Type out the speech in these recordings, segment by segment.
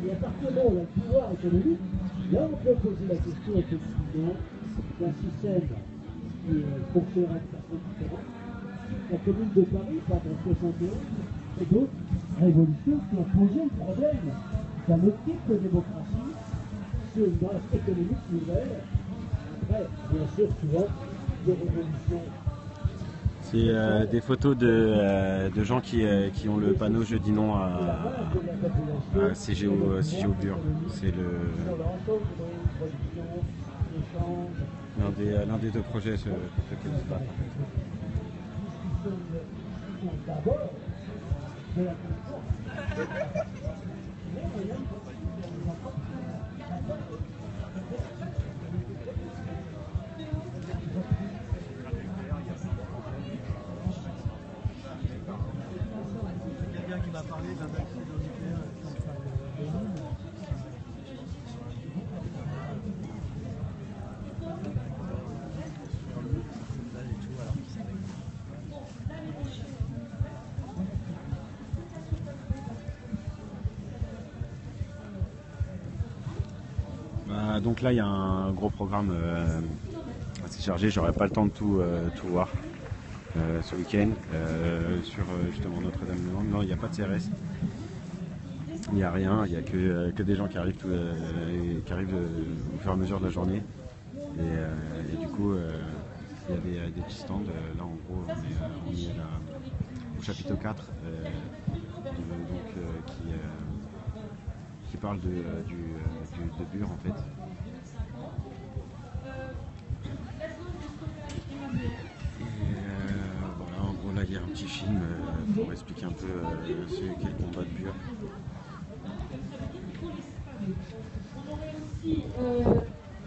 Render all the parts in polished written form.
Et à partir de là, on a le pouvoir économique, là on peut poser la question effectivement d'un système qui fonctionnerait de façon différente. La commune de Paris, par exemple, 71, et d'autres révolutions qui ont posé le problème d'un autre type de démocratie sur une base économique nouvelle. Après, bien sûr, souvent, des révolutions. C'est des photos de gens qui ont le panneau Je dis non à CGO Bure. C'est l'un des deux projets pour lesquels je se bat. Quelqu'un qui m'a parlé d'un accident nucléaire Donc là il y a un gros programme assez chargé, j'aurais pas le temps de tout voir ce week-end sur justement Notre-Dame-de-Landes. Non, il n'y a pas de CRS, il n'y a rien, il n'y a que des gens qui arrivent au fur et à mesure de la journée et du coup il y a des petits stands. Là en gros on est là, au chapiteau 4 qui parle de Bure en fait. Voilà, en gros là il y a un petit film pour expliquer un peu ce qu'est le combat de Bure. On aurait aussi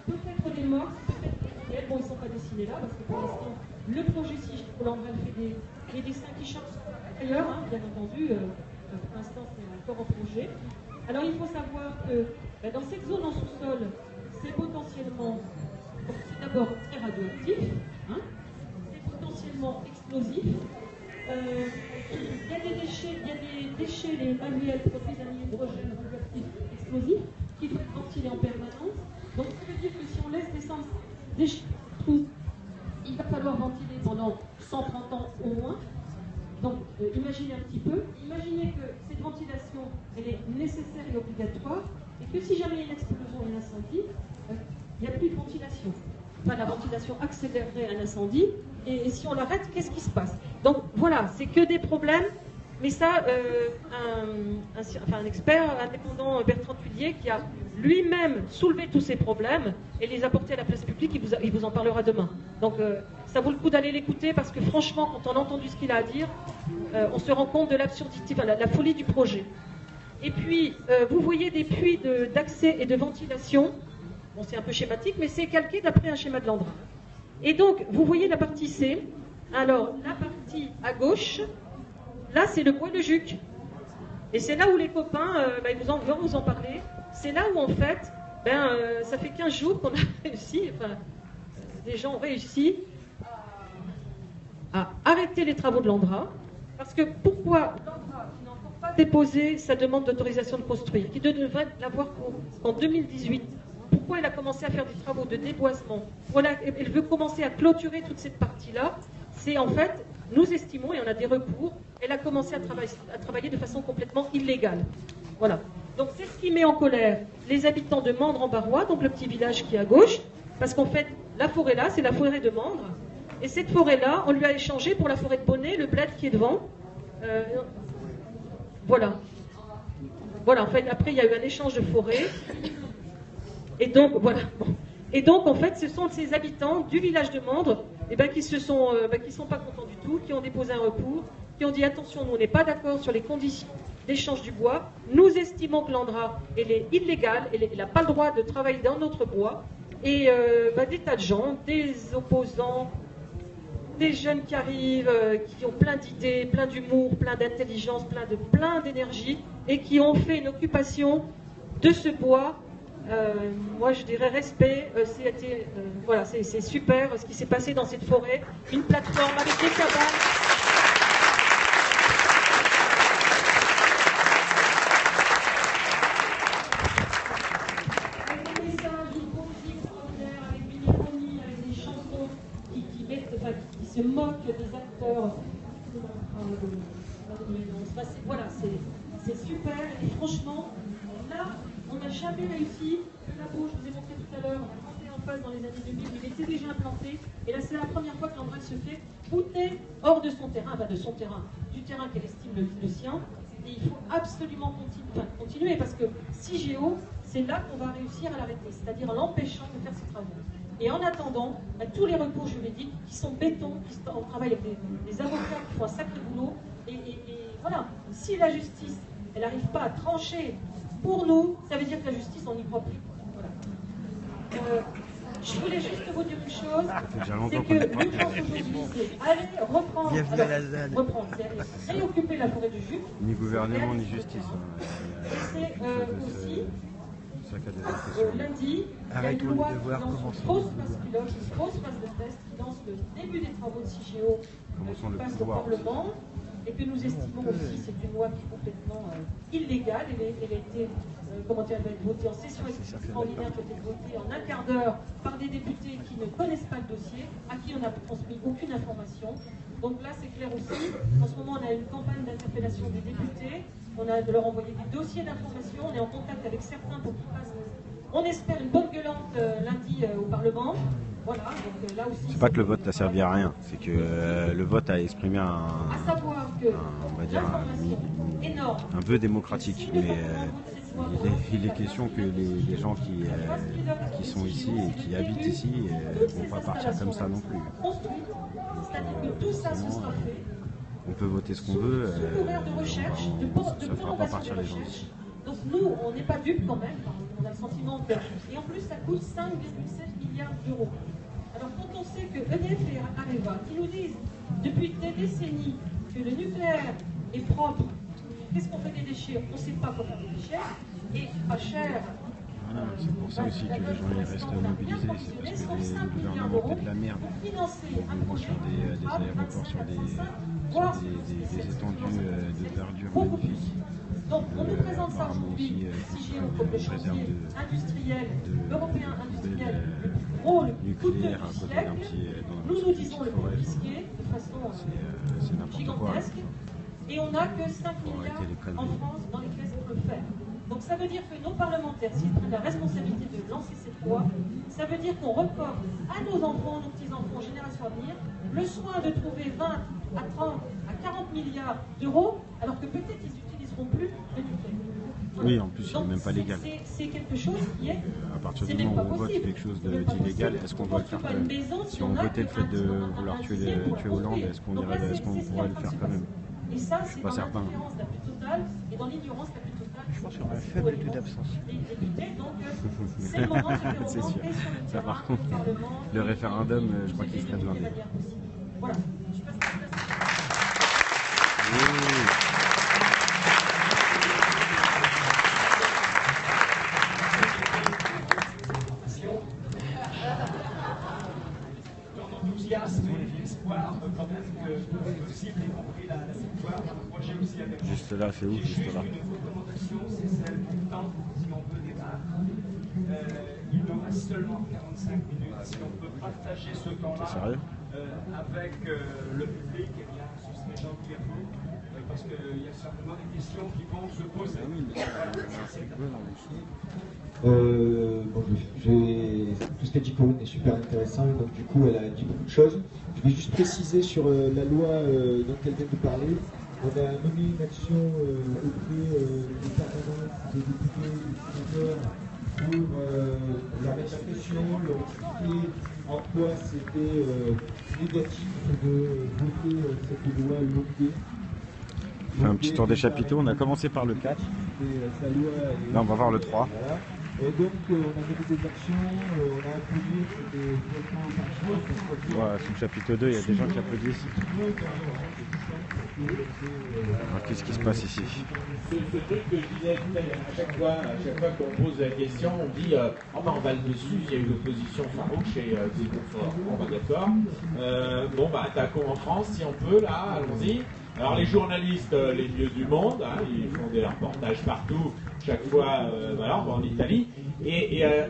peut-être des morts, peut-être des réels. Bon, ils ne sont pas dessinés là parce que pour l'instant le projet si Landrel fait des dessins qui changent d'ailleurs, hein, bien entendu, pour l'instant c'est encore en projet. Alors il faut savoir que dans cette zone en sous-sol, c'est potentiellement d'abord très radioactif, hein, c'est potentiellement explosif. Il y a des déchets, les manuels produisent un hydrogène radioactif explosif qui doit être ventilé en permanence. Donc ça veut dire que si on laisse descendre des trous, il va falloir ventiler pendant 130 ans au moins. Donc imaginez un petit peu, imaginez que cette ventilation elle est nécessaire et obligatoire et que si jamais il y a une explosion et un incendie, il n'y a plus de ventilation. Enfin, la ventilation accélérerait un incendie et si on l'arrête, qu'est-ce qui se passe? Donc voilà, c'est que des problèmes, mais ça, un expert indépendant, Bertrand Tuillier, qui a lui-même soulevé tous ces problèmes et les a portés à la place publique, il vous en parlera demain. Donc ça vaut le coup d'aller l'écouter parce que franchement, quand on a entendu ce qu'il a à dire, on se rend compte de l'absurdité, enfin, la folie du projet. Et puis, vous voyez des puits d'accès et de ventilation. Bon, c'est un peu schématique, mais c'est calqué d'après un schéma de Landrin. Et donc, vous voyez la partie C. Alors, la partie à gauche, là, c'est le bois de Juc. Et c'est là où les copains, ils vont vous en parler. C'est là où, en fait, ça fait 15 jours qu'on a réussi, enfin, des gens ont réussi à arrêter les travaux de l'Andra. Parce que pourquoi l'Andra, qui n'a encore pas déposé sa demande d'autorisation de construire, qui devrait l'avoir en 2018, pourquoi elle a commencé à faire des travaux de déboisement? Voilà, elle veut commencer à clôturer toute cette partie-là. C'est en fait, nous estimons, et on a des recours, elle a commencé à travailler de façon complètement illégale. Voilà. Donc c'est ce qui met en colère les habitants de Mandres-en-Barrois, donc le petit village qui est à gauche, parce qu'en fait, la forêt là, c'est la forêt de Mandres. Et cette forêt-là, on lui a échangé pour la forêt de Bonnet, le bled qui est devant. Voilà. Voilà, en fait, après, il y a eu un échange de forêt. Et donc, voilà. Et donc, en fait, ce sont ces habitants du village de Mandres qui sont pas contents du tout, qui ont déposé un recours, qui ont dit attention, nous, on n'est pas d'accord sur les conditions d'échange du bois. Nous estimons que l'Andra, elle est illégale, elle n'a pas le droit de travailler dans notre bois. Et des tas de gens, des opposants, des jeunes qui arrivent, qui ont plein d'idées, plein d'humour, plein d'intelligence, plein d'énergie, et qui ont fait une occupation de ce bois. Moi, je dirais respect. Voilà, c'est super ce qui s'est passé dans cette forêt. Une plateforme avec des cabanes. des acteurs. Voilà, c'est super. Et franchement, là, on n'a jamais réussi. Le labo, je vous ai montré tout à l'heure, on a monté en face dans les années 2000, il était déjà implanté. Et là, c'est la première fois que l'Android se fait booter hors de son terrain, du terrain qu'elle estime le sien. Et il faut absolument continuer parce que 6Go, c'est là qu'on va réussir à l'arrêter, c'est-à-dire en l'empêchant de faire ses travaux. Et en attendant, tous les recours juridiques qui sont béton, on travaille avec des avocats qui font un sacré boulot. Et voilà, si la justice, elle n'arrive pas à trancher pour nous, ça veut dire que la justice, on n'y croit plus. Voilà. Je voulais juste vous dire une chose, c'est que l'urgence aujourd'hui, c'est aller reprendre, c'est réoccuper la forêt du Juc. Ni gouvernement, ni justice. C'est aussi, lundi, il y a une loi qui lance une grosse phase pilote, une grosse phase de test, qui lance le début des travaux de 6Go qui passe au Parlement. Et que nous estimons aussi, c'est une loi qui est complètement illégale. Elle a été, elle va être votée en session extraordinaire, qui a été votée en un quart d'heure par des députés qui ne connaissent pas le dossier, à qui on n'a transmis aucune information. Donc là, c'est clair aussi. En ce moment, on a une campagne d'interpellation des députés. On a de leur envoyer des dossiers d'information. On est en contact avec certains pour qu'ils passent, on espère, une bonne gueulante lundi au Parlement. Voilà, donc là aussi. C'est pas que le vote n'a servi à rien, c'est que le vote a exprimé un vœu démocratique. Mais il est question que les gens qui sont ici et qui habitent ici ne vont pas partir comme ça non plus. C'est-à-dire que tout ça, ce sera fait. On peut voter ce qu'on veut, ça ne fera pas partir les gens ici. Donc nous, on n'est pas dupes quand même, on a le sentiment que... Et en plus, ça coûte 5,7 milliards d'euros. Alors quand on sait que EDF et Areva, qui nous disent depuis des décennies que le nucléaire est propre, qu'est-ce qu'on fait des déchets? On ne sait pas quoi faire des déchets, et pas cher. Voilà, c'est pour ça aussi que les gens restent mobilisés, c'est parce que le gouvernement fait de la merde. Sur des aéroports, sur des étendues de verdure magnifiques. Donc on nous présente ça aujourd'hui, 6Go comme le chantier industriel, européen industriel, le plus gros, le plus coûteux du siècle. Nous disons le plus risqué, de façon gigantesque. Et on n'a que 5 milliards en France dans les caisses pour le faire. Donc ça veut dire que nos parlementaires, s'ils prennent la responsabilité de lancer cette loi, ça veut dire qu'on reporte à nos enfants, nos petits-enfants, générations à venir, le soin de trouver 20 à 30 à 40 milliards d'euros, alors que peut-être ils n'utiliseront plus le nucléaire. Oui, en plus, c'est même pas légal. C'est quelque chose qui est... À partir du moment où on vote quelque chose d'illégal, est-ce qu'on doit le faire quand même? Si on votait le fait de vouloir tuer Hollande, est-ce qu'on pourrait le faire quand même? Et ça, c'est dans l'indifférence la plus totale et dans l'ignorance la plus totale. Je pense qu'il y aura un faible taux d'absence. C'est le moment de faire c'est sûr. Ça, par contre, Parlement, le référendum, je crois qu'il serait demandé. Voilà. Enthousiasme et l'espoir quand même que tout est possible, y compris la victoire d'un projet aussi avec... Juste là, c'est où? Juste là. Une recommandation, c'est celle du temps, si on peut débattre. Il nous reste seulement 45 minutes. Si on peut partager ce temps-là avec le public, eh bien, ce serait gentil à vous. Parce qu'il y a certainement des questions qui vont se poser. Tout ce qu'a dit Corinne est super intéressant, et donc du coup elle a dit beaucoup de choses. Je vais juste préciser sur la loi dont elle vient de parler. On a mené une action auprès des permanents, des députés, des sénateurs pour leur mettre la pression, leur expliquer en quoi c'était négatif de voter cette loi longuée. On fait un petit tour des chapiteaux, on a commencé par le 4. Là on va voir le 3. Voilà. Et donc on a mené des actions, on a applaudi, c'était complètement par Voilà, sous le chapitre 2, il y a des gens qui applaudissent. Alors, qu'est-ce qui se passe ici? C'est ce truc que je disais à chaque fois qu'on pose la question, on dit on va le dessus, il y a eu l'opposition farouche et c'est bon, on va d'accord. Bon bah attaquons en France si on peut, là, allons-y. Alors les journalistes, les mieux du monde, hein, ils font des reportages partout, chaque fois, voilà, on va en Italie.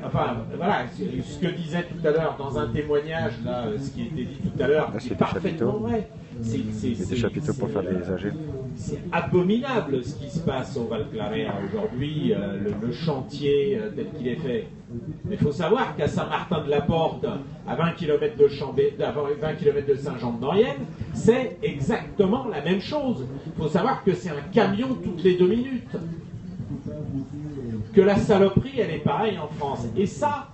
Enfin, voilà, ce que disait tout à l'heure dans un témoignage, là, ce qui était dit tout à l'heure, c'est parfaitement vrai. C'est des chapiteaux pour faire des âgés. C'est abominable ce qui se passe au Val Clarea aujourd'hui, le chantier tel qu'il est fait. Mais il faut savoir qu'à Saint-Martin-de-la-Porte, à 20 km de Saint-Jean-de-Maurienne, c'est exactement la même chose. Il faut savoir que c'est un camion toutes les 2 minutes. Que la saloperie, elle est pareille en France. Et ça,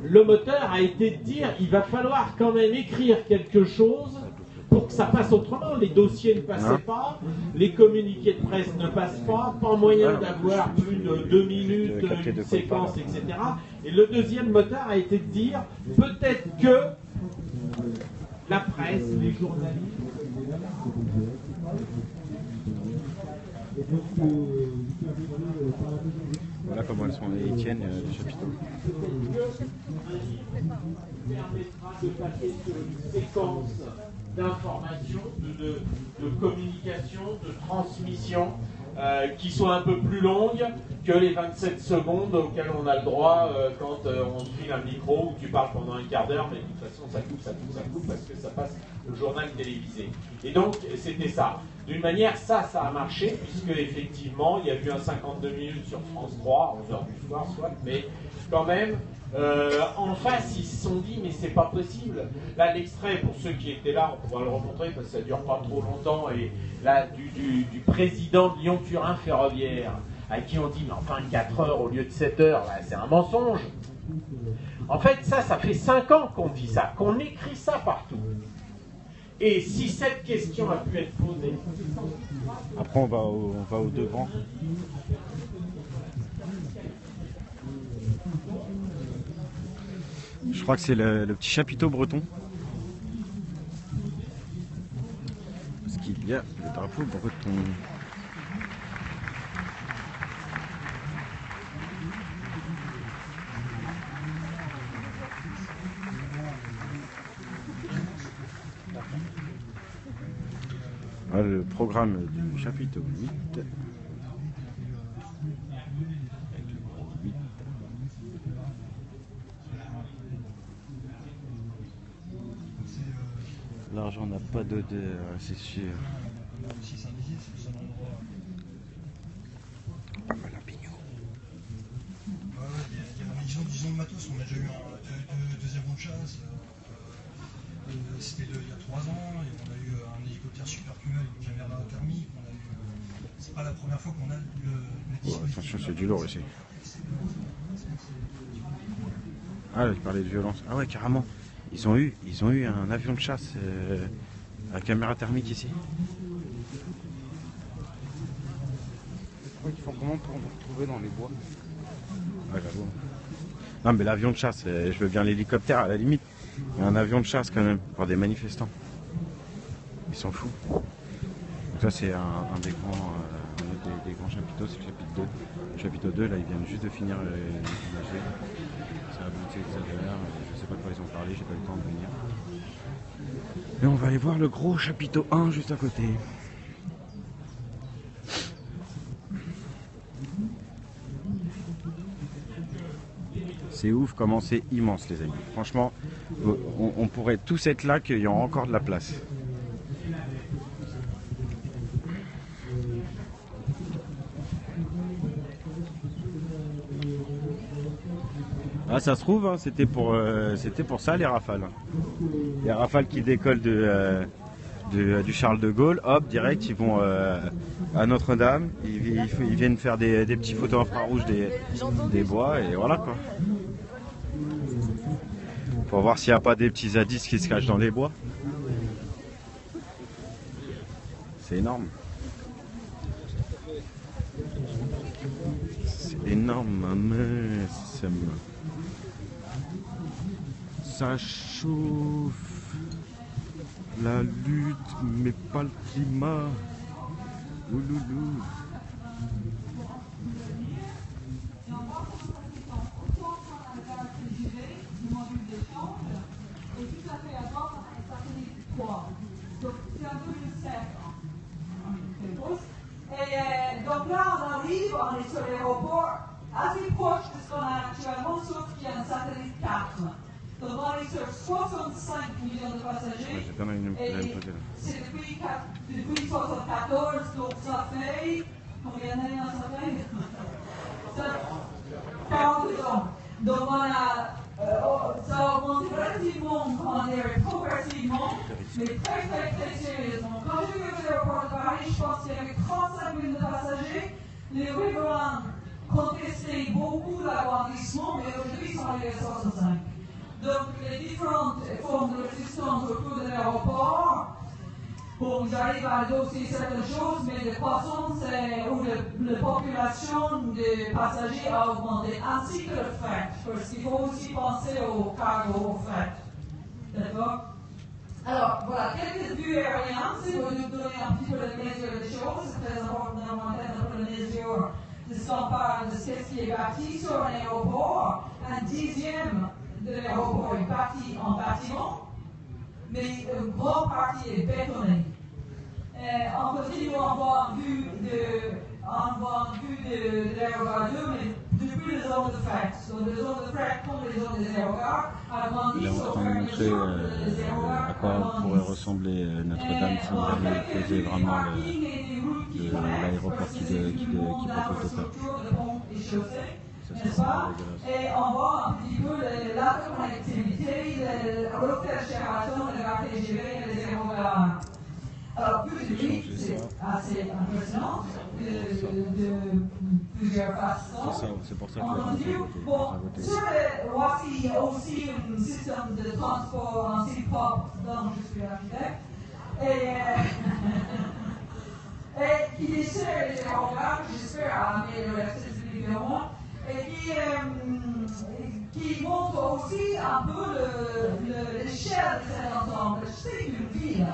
le moteur a été de dire, il va falloir quand même écrire quelque chose pour que ça passe autrement. Les dossiers ne passaient pas, les communiqués de presse ne passent pas moyen d'avoir plus de 2 minutes, une séquence, etc. Et le deuxième moteur a été de dire, peut-être que la presse, les journalistes... Voilà comment elles sont, ils tiennent les chapiteaux. Permettra de passer sur une séquence d'information, de communication, de transmission qui soit un peu plus longue que les 27 secondes auxquelles on a le droit quand on te file un micro où tu parles pendant un quart d'heure, mais de toute façon ça coupe parce que ça passe au journal télévisé. Et donc c'était ça. D'une manière, ça a marché, puisque effectivement, il y a eu un 52 minutes sur France 3, 11h du soir, soit, mais quand même, en face, ils se sont dit, mais c'est pas possible. Là, l'extrait, pour ceux qui étaient là, on pourra le remontrer, parce que ça dure pas trop longtemps, et là, du président de Lyon-Turin Ferroviaire, à qui on dit, mais enfin, 4 heures au lieu de 7 heures, là, c'est un mensonge. En fait, ça fait 5 ans qu'on dit ça, qu'on écrit ça partout. Et si cette question a pu être posée... Après, on va au devant. Je crois que c'est le petit chapiteau breton. Parce qu'il y a le drapeau breton. Voilà le programme du chapitre 8. L'argent n'a pas d'odeur, c'est sûr. Voilà, Pignot. Disons le matos, on a déjà eu deux avions de chasse. C'était il y a 3 ans, et on a eu un hélicoptère Super Puma avec une caméra thermique. C'est pas la première fois qu'on a le dispositif. Attention, c'est du lourd ici. Ah, je parlais de violence. Ah ouais, carrément. Ils ont eu un avion de chasse à caméra thermique ici. Ils font comment pour nous retrouver dans les bois? Ouais, j'avoue. Non, mais l'avion de chasse, je veux bien l'hélicoptère à la limite. Il y a un avion de chasse quand même pour des manifestants. Ils s'en foutent. Donc ça c'est un des grands, des grands chapiteaux, c'est le chapitre 2. Le chapitre 2, là ils viennent juste de finir l'imager. Ça a abouti des adhérents, je sais pas de quoi ils ont parlé, j'ai pas eu le temps de venir. Et on va aller voir le gros chapiteau 1 juste à côté. C'est ouf comment c'est immense les amis. Franchement, on pourrait tous être là qu'il y a encore de la place. Ah ça se trouve, hein, c'était pour ça les rafales. Les rafales qui décollent du Charles de Gaulle, hop, direct, ils vont à Notre-Dame, ils viennent faire des petits photos infrarouges des bois et voilà quoi. Pour voir s'il n'y a pas des petits zadistes qui se cachent dans les bois. C'est énorme. C'est énorme, mince. Ça chauffe. La lutte, mais pas le climat. Ouloulou. sur l'aéroport assez proche de ce qu'on a actuellement, sauf qu'il y a un satellite 4. Donc on est sur 65 millions de passagers. Et c'est depuis 1974, donc ça fait. Combien d'années ça fait 40 ans. Donc on a. Ça a augmenté relativement, progressivement, mais très sérieusement. Quand j'ai vu l'aéroport de Paris, je pense qu'il y avait 35 millions de passagers. Les riverains contestaient beaucoup l'agrandissement, mais aujourd'hui ils sont arrivés à 65. Donc les différentes formes de résistance autour de l'aéroport, bon, ils arrivent à adopter certaines choses, mais la croissance ou la population de passagers a augmenté, ainsi que le fret, parce qu'il faut aussi penser au cargo, au fret. D'accord? Alors, voilà, quelques vues aériennes, c'est pour nous donner un petit peu la mesure des choses, c'est très important d'avoir un peu la mesure de ce qu'on parle, de ce qui est bâti sur un aéroport. Un dixième de l'aéroport est bâti en bâtiment, mais une grande partie est bétonnée. On continue à avoir une vue de l'aérogare 2, mais depuis les zones de fret. Donc les zones de fret, comme les zones des aérogares, agrandissent au fur et à mesure des aérogares. À quoi pourrait ressembler Notre-Dame si on avait posé vraiment l'aéroport qui propose de faire. N'est-ce pas? Et on voit un petit peu l'interconnectivité, la réfrigération de la TGV et les aérogares. Alors, plus c'est assez impressionnant de plusieurs façons. C'est pour ça que voici aussi un système de transport en C-pop dont je suis architecte. Et qui dessert les aérogares, j'espère, améliorer l'accessibilité au monde. Et qui montre aussi un peu l'échelle de cet ensemble. C'est une ville.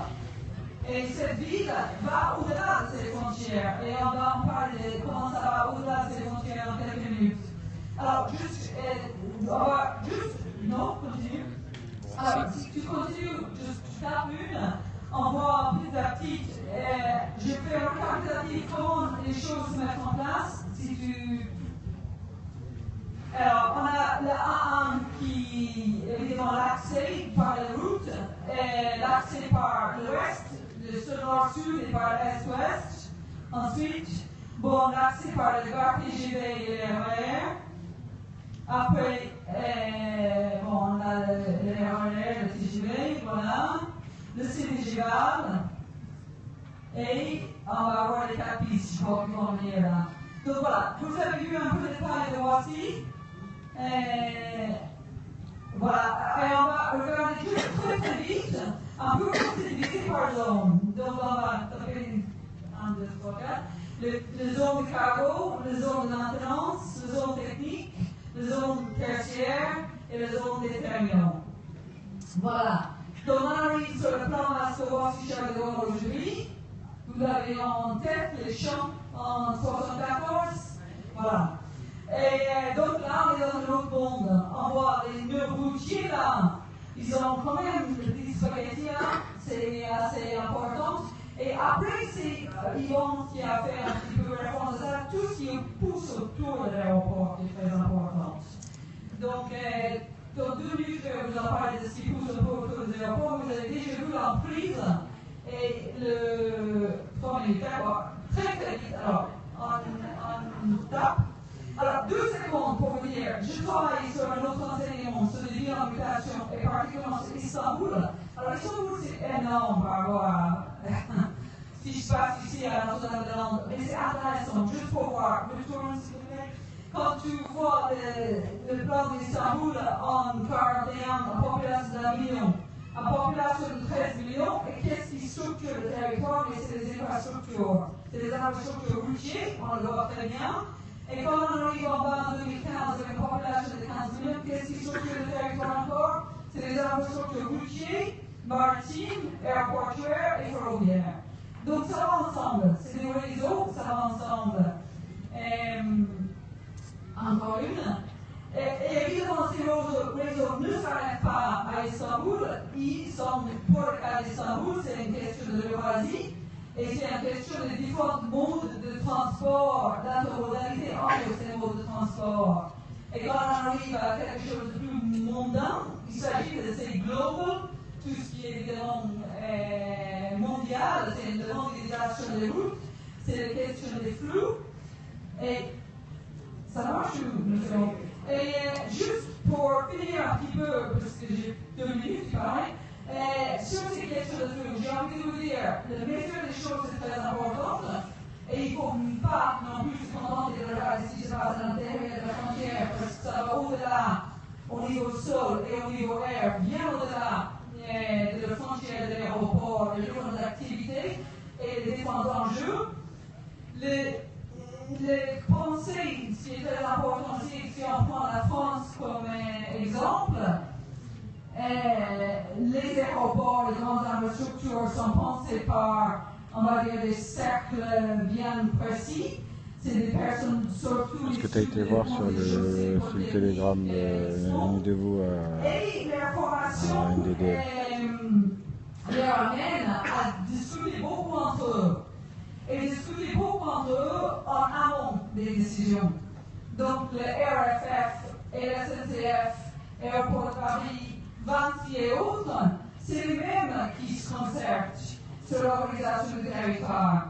Et cette ville va au-delà de ses frontières. Et on va en parler comment ça va au-delà de ses frontières dans quelques minutes. Alors, continue. Alors, si tu continues, juste tape une, on voit petit à petit. Je fais un récapitulatif comment les choses se mettent en place. Si tu. Alors, on a le A1 qui est évidemment l'accès par la route, et l'accès par l'ouest, le nord-sud et par l'est-ouest. Ensuite, l'accès par le gare TGV et le RER. Après, on a le RER, le TGV, voilà. Le CDGVAL. Et on va avoir les 4 pistes, je crois qu'ils vont venir là. Donc voilà, vous avez vu un peu le détail de voici. Voilà, et on va regarder très vite, un peu comme c'est divisé par zone. Donc on va taper 1, 2, 3, 4. Les zones de cargo, les zones de maintenance, les zones techniques, les zones tertiaires et les zones des terminaux. Voilà. Donc on arrive sur le plan Astor Charles de Gaulle aujourd'hui. Vous avez en tête les champs en 74. Voilà. Et donc là, on est dans un autre monde. On voit les nœuds routiers là. Ils ont quand même des spaghettis là. C'est assez important. Et après, c'est Yvonne qui a fait un petit peu référence à ça. Tout ce qui pousse autour de l'aéroport est très important. Donc, dans 2 minutes, je vous en parler de ce qui pousse autour de l'aéroport. Vous avez déjà vu l'emprise. Et le 3 minutes, très vite. Alors, on tape. Alors, 2 secondes pour vous dire, je travaille sur un autre enseignement, sur les villes en mutation, et particulièrement sur Istanbul. Alors, Istanbul, c'est énorme par rapport à ce qui se passe ici à Notre-Dame-des-Landes. Mais c'est intéressant, juste pour voir. Retourne, s'il vous plaît. Quand tu vois le plan d'Istanbul en 41, en population d'1 million, en population de 13 millions, et qu'est-ce qui structure le territoire? Mais c'est les infrastructures. C'est les infrastructures routières, on le voit très bien. Et quand on arrive en bas en 2015 avec une population de 15 millions, qu'est-ce qui structure le territoire encore? C'est les infrastructures routières, maritimes, aéroportuaires et ferroviaires. Donc ça va ensemble. C'est des réseaux, ça va ensemble. Encore une. Et évidemment, ces réseaux ne s'arrêtent pas à Istanbul. Ils sont, pour le cas d'Istanbul, c'est une question de l'Eurasie. Et c'est une question des différents modes de transport, d'intermodalité entre ces modes de transport. Et quand on arrive à quelque chose de plus mondain, il s'agit de ces global, tout ce qui est évidemment mondial, c'est la mondialisation des routes, c'est la question des flux. Et ça marche, monsieur? Et juste pour finir un petit peu, parce que j'ai 2 minutes, pareil, sur ces questions de flux, j'ai envie de vous dire, la mesure des choses est très importante. Et il ne faut pas non plus se contenter de regarder ce qui se passe à l'intérieur de la frontière, parce que ça va au-delà, au niveau sol et au niveau air, bien au-delà de la frontière de l'aéroport, de différentes activités et des différents enjeux. Les pensées, ce qui est très important aussi, si on prend la France comme exemple, les aéroports, les grandes infrastructures sont pensés par, on va dire, des cercles bien précis. C'est des personnes surtout. Est-ce que tu as été voir sur le Telegram une de vous et leur formation leur amène à discuter beaucoup entre eux. Et discuter beaucoup entre eux en amont des décisions. Donc le RFF et la SNCF, Aéroport de Paris, Vinci et autres, c'est les mêmes qui se concertent sur l'organisation du territoire.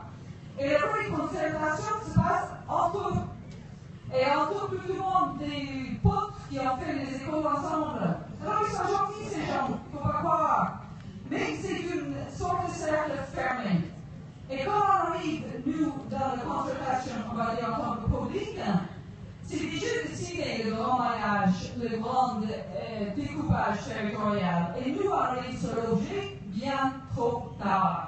Et la vraie concertation se passe entre eux. Et entre tout le monde, des potes qui ont fait les écoles ensemble. Alors ils sont gentils ces gens, il ne faut pas croire. Mais c'est une sorte de cercle fermé. Et quand on arrive, nous, dans la concertation, on va dire en tant que public, c'est déjà décidé le grand maillage, le grand découpage territorial. Et nous, on arrive sur l'objet bien trop tard.